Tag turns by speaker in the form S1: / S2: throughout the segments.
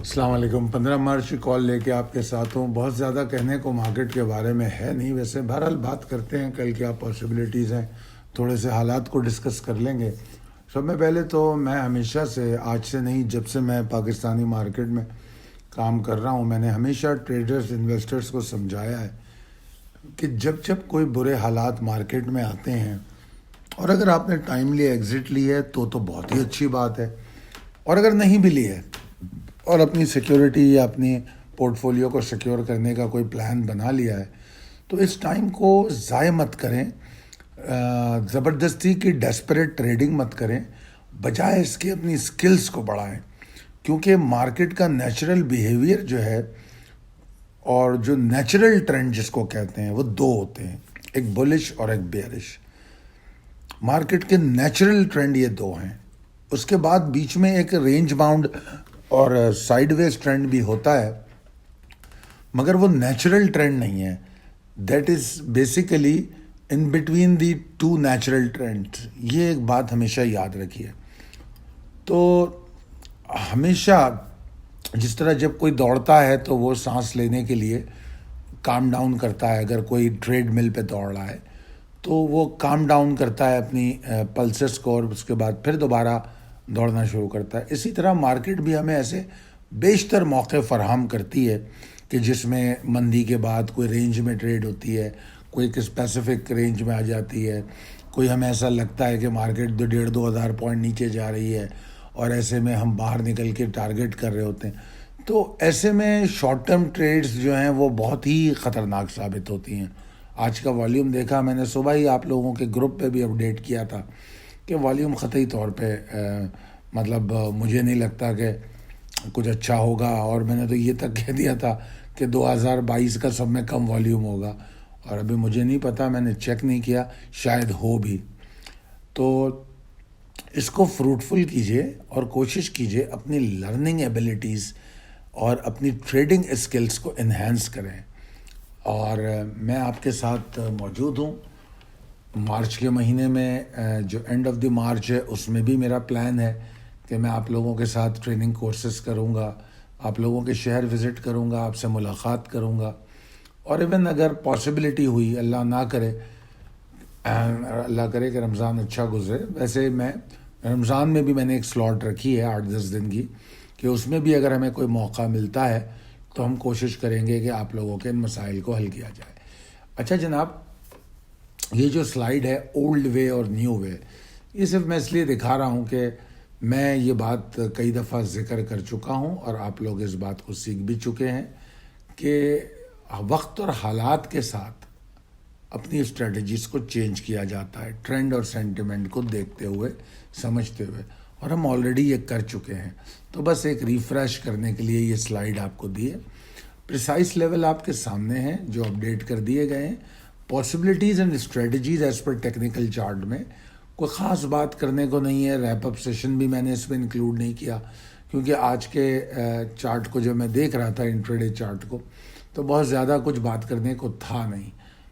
S1: السلام علیکم۔ 15 مارچ کی کال لے کے آپ کے ساتھ ہوں۔ بہت زیادہ کہنے کو مارکیٹ کے بارے میں ہے نہیں، ویسے بہرحال بات کرتے ہیں کل کیا پاسبلٹیز ہیں، تھوڑے سے حالات کو ڈسکس کر لیں گے۔ سب میں پہلے تو میں ہمیشہ سے، آج سے نہیں، جب سے میں پاکستانی مارکیٹ میں کام کر رہا ہوں، میں نے ہمیشہ ٹریڈرز انویسٹرز کو سمجھایا ہے کہ جب کوئی برے حالات مارکیٹ میں آتے ہیں اور اگر آپ نے ٹائملی ایگزٹ لی ہے تو بہت ہی اچھی بات ہے، اور اگر نہیں بھی لی ہے اور اپنی سیکیورٹی یا اپنی پورٹ فولیو کو سیکیور کرنے کا کوئی پلان بنا لیا ہے تو اس ٹائم کو ضائع مت کریں، زبردستی کی ڈیسپریٹ ٹریڈنگ مت کریں، بجائے اس کے اپنی سکلز کو بڑھائیں، کیونکہ مارکیٹ کا نیچرل بیہیویئر جو ہے اور جو نیچرل ٹرینڈ جس کو کہتے ہیں وہ دو ہوتے ہیں، ایک بلش اور ایک بیئرش۔ مارکیٹ کے نیچرل ٹرینڈ یہ دو ہیں، اس کے بعد بیچ میں ایک رینج باؤنڈ اور سائیڈ ویز ٹرینڈ بھی ہوتا ہے، مگر وہ نیچرل ٹرینڈ نہیں ہے۔ That is basically in between the two natural trend. یہ ایک بات ہمیشہ یاد رکھیے۔ تو ہمیشہ جس طرح جب کوئی دوڑتا ہے تو وہ سانس لینے کے لیے کام ڈاؤن کرتا ہے، اگر کوئی ٹریڈ مل پہ دوڑ رہا ہے تو وہ کام ڈاؤن کرتا ہے اپنی پلسز کو، اور اس کے بعد پھر دوبارہ دوڑنا شروع کرتا ہے۔ اسی طرح مارکیٹ بھی ہمیں ایسے بیشتر موقع فراہم کرتی ہے کہ جس میں مندی کے بعد کوئی رینج میں ٹریڈ ہوتی ہے، کوئی ایک اسپیسیفک رینج میں آ جاتی ہے، کوئی ہمیں ایسا لگتا ہے کہ مارکیٹ 1,500-2,000 پوائنٹ نیچے جا رہی ہے اور ایسے میں ہم باہر نکل کے ٹارگٹ کر رہے ہوتے ہیں۔ تو ایسے میں شارٹ ٹرم ٹریڈز جو ہیں وہ بہت ہی خطرناک ثابت ہوتی ہیں۔ آج کا والیوم دیکھا میں نے، صبح ہی آپ لوگوں کے گروپ پہ بھی اپڈیٹ کیا تھا کہ والیوم قطعی طور پہ مطلب مجھے نہیں لگتا کہ کچھ اچھا ہوگا، اور میں نے تو یہ تک کہہ دیا تھا کہ 2022 کا سب میں کم والیوم ہوگا، اور ابھی مجھے نہیں پتا، میں نے چیک نہیں کیا، شاید ہو بھی۔ تو اس کو فروٹفل کیجئے اور کوشش کیجئے اپنی لرننگ ایبیلٹیز اور اپنی ٹریڈنگ اسکلز کو انہینس کریں، اور میں آپ کے ساتھ موجود ہوں۔ مارچ کے مہینے میں جو اینڈ آف دی مارچ ہے اس میں بھی میرا پلان ہے کہ میں آپ لوگوں کے ساتھ ٹریننگ کورسز کروں گا، آپ لوگوں کے شہر وزٹ کروں گا، آپ سے ملاقات کروں گا، اور ایون اگر پاسبلٹی ہوئی، اللہ نہ کرے، اللہ کرے کہ رمضان اچھا گزرے، ویسے میں رمضان میں بھی میں نے ایک سلاٹ رکھی ہے 8-10 دن کی، کہ اس میں بھی اگر ہمیں کوئی موقع ملتا ہے تو ہم کوشش کریں گے کہ آپ لوگوں کے ان مسائل کو حل کیا جائے۔ اچھا جناب، یہ جو سلائیڈ ہے اولڈ وے اور نیو وے، یہ صرف میں اس لیے دکھا رہا ہوں کہ میں یہ بات کئی دفعہ ذکر کر چکا ہوں اور آپ لوگ اس بات کو سیکھ بھی چکے ہیں کہ وقت اور حالات کے ساتھ اپنی اسٹریٹجیز کو چینج کیا جاتا ہے، ٹرینڈ اور سینٹیمنٹ کو دیکھتے ہوئے، سمجھتے ہوئے، اور ہم آلریڈی یہ کر چکے ہیں۔ تو بس ایک ریفریش کرنے کے لیے یہ سلائیڈ آپ کو دی ہے۔ پریسائز لیول آپ کے سامنے ہیں جو اپڈیٹ کر دیے گئے ہیں۔ Possibilities and strategies as per technical chart میں کوئی خاص بات کرنے کو نہیں ہے۔ ریپ اپ سیشن بھی میں نے اس میں انکلوڈ نہیں کیا، کیونکہ آج کے چارٹ کو جب میں دیکھ رہا تھا، انٹراڈے چارٹ کو، تو بہت زیادہ کچھ بات کرنے کو تھا نہیں،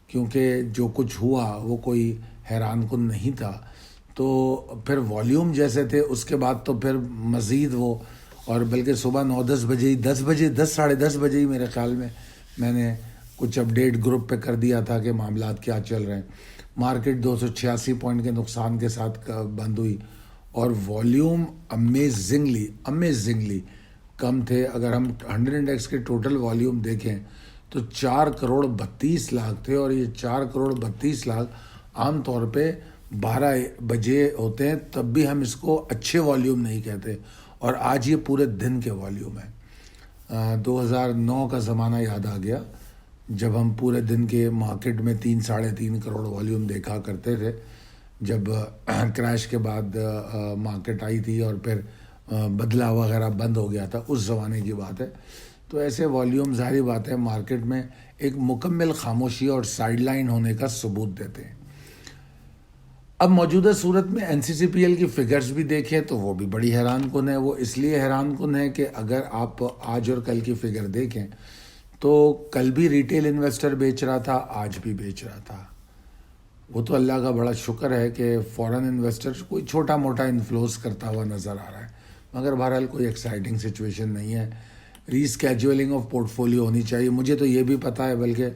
S1: کیونکہ جو کچھ ہوا وہ کوئی حیران کن نہیں تھا۔ تو پھر والیوم جیسے تھے اس کے بعد تو پھر مزید وہ، اور بلکہ صبح 9-10 بجے، 10 بجے ہی میرے خیال میں نے کچھ اپڈیٹ گروپ پہ کر دیا تھا کہ معاملات کیا چل رہے ہیں۔ مارکیٹ 286 پوائنٹ کے نقصان کے ساتھ بند ہوئی، اور والیوم امیزنگلی کم تھے۔ اگر ہم 100 انڈیکس کے ٹوٹل والیوم دیکھیں تو 4,32,00,000 تھے، اور یہ 4,32,00,000 عام طور پہ 12 بجے ہوتے ہیں، تب بھی ہم اس کو اچھے والیوم نہیں کہتے، اور آج یہ پورے دن کے والیوم ہیں۔ 2009 کا زمانہ یاد آ گیا جب ہم پورے دن کے مارکیٹ میں 3-3.5 کروڑ والیوم دیکھا کرتے تھے، جب کریش کے بعد مارکیٹ آئی تھی اور پھر بدلہ وغیرہ بند ہو گیا تھا، اس زمانے کی بات ہے۔ تو ایسے والیوم ظاہری بات ہے مارکیٹ میں ایک مکمل خاموشی اور سائیڈ لائن ہونے کا ثبوت دیتے ہیں۔ اب موجودہ صورت میں NCCPL کی فگرز بھی دیکھیں تو وہ بھی بڑی حیران کن ہے۔ وہ اس لیے حیران کن ہے کہ اگر آپ آج اور کل کی فگر دیکھیں تو کل بھی ریٹیل انویسٹر بیچ رہا تھا، آج بھی بیچ رہا تھا۔ وہ تو اللہ کا بڑا شکر ہے کہ فورن انویسٹر کوئی چھوٹا موٹا انفلوز کرتا ہوا نظر آ رہا ہے، مگر بہرحال کوئی ایکسائٹنگ سچویشن نہیں ہے۔ ری اسکیجولنگ آف پورٹ فولیو ہونی چاہیے. مجھے تو یہ بھی پتہ ہے، بلکہ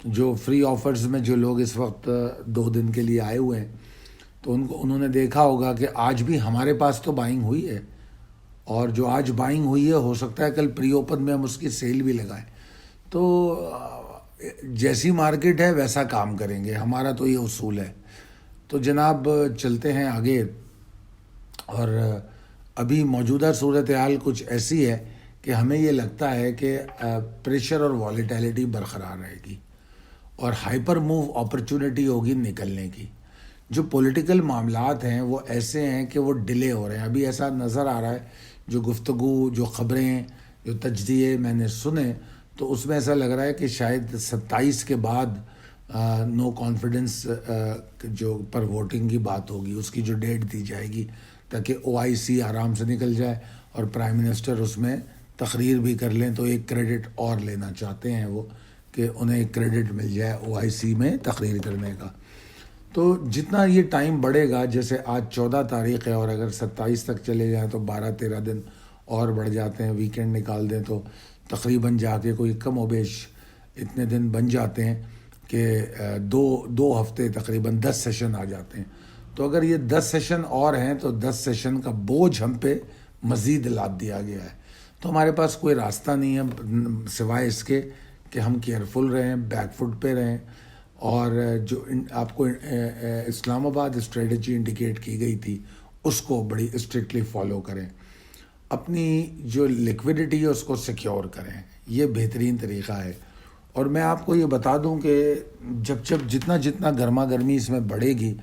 S1: جو فری آفرز میں جو لوگ اس وقت 2 دن کے لیے آئے ہوئے ہیں تو انہوں نے دیکھا ہوگا کہ آج بھی ہمارے پاس تو بائنگ ہوئی ہے، اور جو آج بائنگ ہوئی ہے ہو سکتا ہے کل پری اوپن میں ہم اس کی سیل بھی لگائیں. تو جیسی مارکیٹ ہے ویسا کام کریں گے، ہمارا تو یہ اصول ہے. تو جناب چلتے ہیں آگے. اور ابھی موجودہ صورتحال کچھ ایسی ہے کہ ہمیں یہ لگتا ہے کہ پریشر اور والیٹیلٹی برقرار رہے گی اور ہائپر موو اپرچونٹی ہوگی نکلنے کی. جو پولیٹیکل معاملات ہیں وہ ایسے ہیں کہ وہ ڈیلے ہو رہے ہیں. ابھی ایسا نظر آ رہا ہے، جو گفتگو، جو خبریں، جو تجزیے میں نے سنے تو اس میں ایسا لگ رہا ہے کہ شاید 27 کے بعد نو کانفیڈنس جو پر ووٹنگ کی بات ہوگی، اس کی جو ڈیٹ دی جائے گی تاکہ OIC آرام سے نکل جائے اور پرائم منسٹر اس میں تقریر بھی کر لیں. تو ایک کریڈٹ اور لینا چاہتے ہیں وہ کہ انہیں ایک کریڈٹ مل جائے OIC میں تقریر کرنے کا. تو جتنا یہ ٹائم بڑھے گا، جیسے آج 14 تاریخ ہے اور اگر 27 تک چلے جائیں تو 12-13 دن اور بڑھ جاتے ہیں، ویکینڈ نکال دیں تو تقریباً جا کے کوئی کم و بیش اتنے دن بن جاتے ہیں کہ دو ہفتے تقریباً 10 سیشن آ جاتے ہیں. تو اگر یہ 10 سیشن اور ہیں تو 10 سیشن کا بوجھ ہم پہ مزید لاد دیا گیا ہے. تو ہمارے پاس کوئی راستہ نہیں ہے سوائے اس کے کہ ہم کیئرفل رہیں، بیک فٹ پہ رہیں، اور جو آپ کو اسلام آباد اسٹریٹجی انڈیکیٹ کی گئی تھی اس کو بڑی اسٹرکٹلی فالو کریں. اپنی جو لیکویڈیٹی ہے اس کو سیکیور کریں، یہ بہترین طریقہ ہے. اور میں آپ کو یہ بتا دوں کہ جتنا گرما گرمی اس میں بڑھے گی،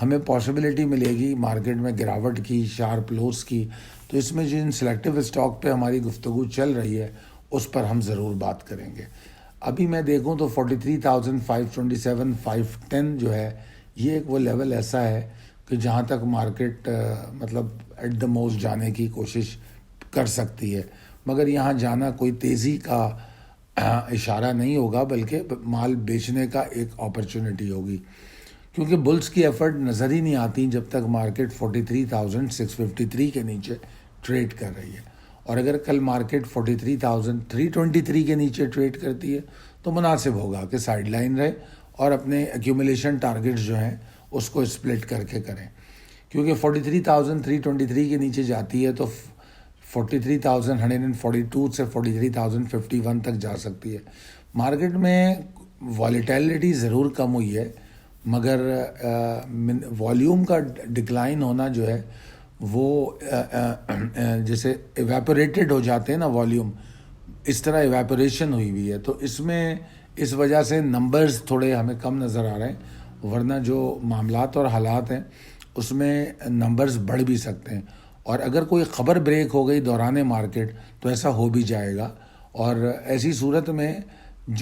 S1: ہمیں پاسبلٹی ملے گی مارکیٹ میں گراوٹ کی، شارپ لوز کی. تو اس میں جن سلیکٹیو اسٹاک پہ ہماری گفتگو چل رہی ہے اس پر ہم ضرور بات کریں گے. ابھی میں دیکھوں تو 43,527 510 جو ہے یہ ایک وہ لیول ایسا ہے کہ جہاں تک مارکیٹ مطلب ایٹ دا موسٹ جانے کی کوشش کر سکتی ہے، مگر یہاں جانا کوئی تیزی کا اشارہ نہیں ہوگا، بلکہ مال بیچنے کا ایک اپرچونٹی ہوگی. کیونکہ بلز کی ایفرٹ نظر ہی نہیں آتی جب تک مارکیٹ 43,653 کے نیچے ٹریڈ کر رہی ہے. اور اگر کل مارکیٹ 43,323 کے نیچے ٹریڈ کرتی ہے تو مناسب ہوگا کہ سائیڈ لائن رہے اور اپنے ایکیومولیشن ٹارگٹس جو ہیں اس کو اسپلٹ کر کے کریں. کیونکہ 43,323 کے نیچے جاتی ہے تو 43,142 سے 43,051 تک جا سکتی ہے. مارکیٹ میں والیٹیلٹی ضرور کم ہوئی ہے، مگر والیوم کا ڈکلائن ہونا جو ہے وہ جیسے ایویپوریٹڈ ہو جاتے ہیں نا والیوم، اس طرح ایویپوریشن ہوئی ہے. تو اس میں اس وجہ سے نمبرز تھوڑے ہمیں کم نظر آ رہے ہیں، ورنہ جو معاملات اور حالات ہیں اس میں نمبرز بڑھ بھی سکتے ہیں. اور اگر کوئی خبر بریک ہو گئی دوران مارکیٹ تو ایسا ہو بھی جائے گا، اور ایسی صورت میں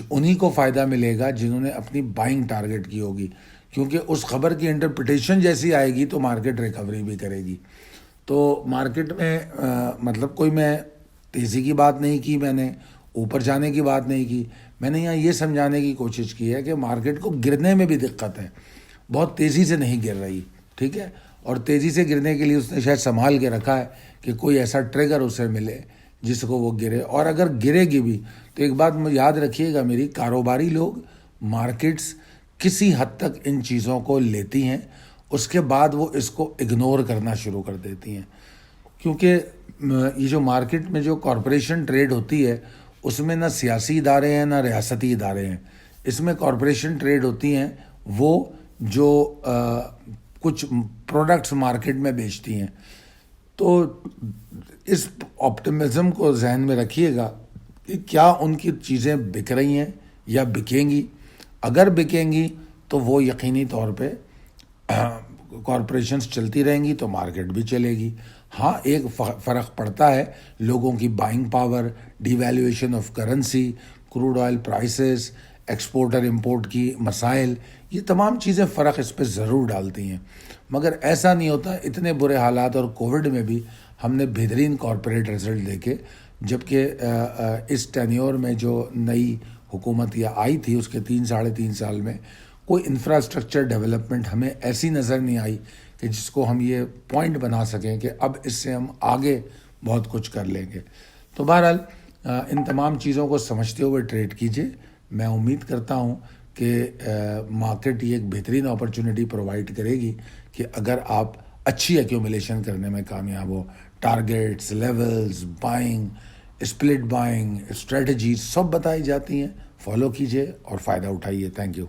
S1: انہی کو فائدہ ملے گا جنہوں نے اپنی بائنگ ٹارگٹ کی ہوگی، کیونکہ اس خبر کی انٹرپریٹیشن جیسی آئے گی تو مارکیٹ ریکوری بھی کرے گی. تو مارکیٹ میں مطلب کوئی میں تیزی کی بات نہیں کی، میں نے اوپر جانے کی بات نہیں کی، میں نے یہاں یہ سمجھانے کی کوشش کی ہے کہ مارکیٹ کو گرنے میں بھی دقت ہے، بہت تیزی سے نہیں گر رہی، ٹھیک ہے. اور تیزی سے گرنے کے لیے اس نے شاید سنبھال کے رکھا ہے کہ کوئی ایسا ٹریگر اسے ملے جس کو وہ گرے. اور اگر گرے گی بھی تو ایک بات یاد رکھیے گا میری، کاروباری لوگ، مارکیٹس کسی حد تک ان چیزوں کو لیتی ہیں، اس کے بعد وہ اس کو اگنور کرنا شروع کر دیتی ہیں. کیونکہ یہ جو مارکیٹ میں جو کارپوریشن ٹریڈ ہوتی ہے اس میں نہ سیاسی ادارے ہیں نہ ریاستی ادارے ہیں، اس میں کارپوریشن ٹریڈ ہوتی ہیں وہ جو کچھ پروڈکٹس مارکیٹ میں بیچتی ہیں. تو اس آپٹمزم کو ذہن میں رکھیے گا کہ کیا ان کی چیزیں بک رہی ہیں یا بکیں گی. اگر بکیں گی تو وہ یقینی طور پہ کارپوریشنز چلتی رہیں گی تو مارکیٹ بھی چلے گی. ہاں ایک فرق پڑتا ہے، لوگوں کی buying power, devaluation of currency, crude oil prices, export اور امپورٹ کی مسائل، یہ تمام چیزیں فرق اس پہ ضرور ڈالتی ہیں. مگر ایسا نہیں ہوتا، اتنے برے حالات اور کووڈ میں بھی ہم نے بہترین کارپوریٹ رزلٹ دیکھے، جبکہ اس ٹینیور میں جو نئی حکومت یا آئی تھی اس کے 3-3.5 سال میں کوئی انفراسٹرکچر ڈیولپمنٹ ہمیں ایسی نظر نہیں آئی کہ جس کو ہم یہ پوائنٹ بنا سکیں کہ اب اس سے ہم آگے بہت کچھ کر لیں گے. تو بہرحال ان تمام چیزوں کو سمجھتے ہوئے ٹریڈ کیجیے. میں امید کرتا ہوں کہ مارکیٹ یہ ایک بہترین اپرچونٹی پرووائڈ کرے گی کہ اگر آپ اچھی ایکیومولیشن کرنے میں کامیاب ہو. Targets, levels, buying, split buying, strategies سب بتائی جاتی ہیں. فالو کیجیے اور فائدہ اٹھائیے. Thank you.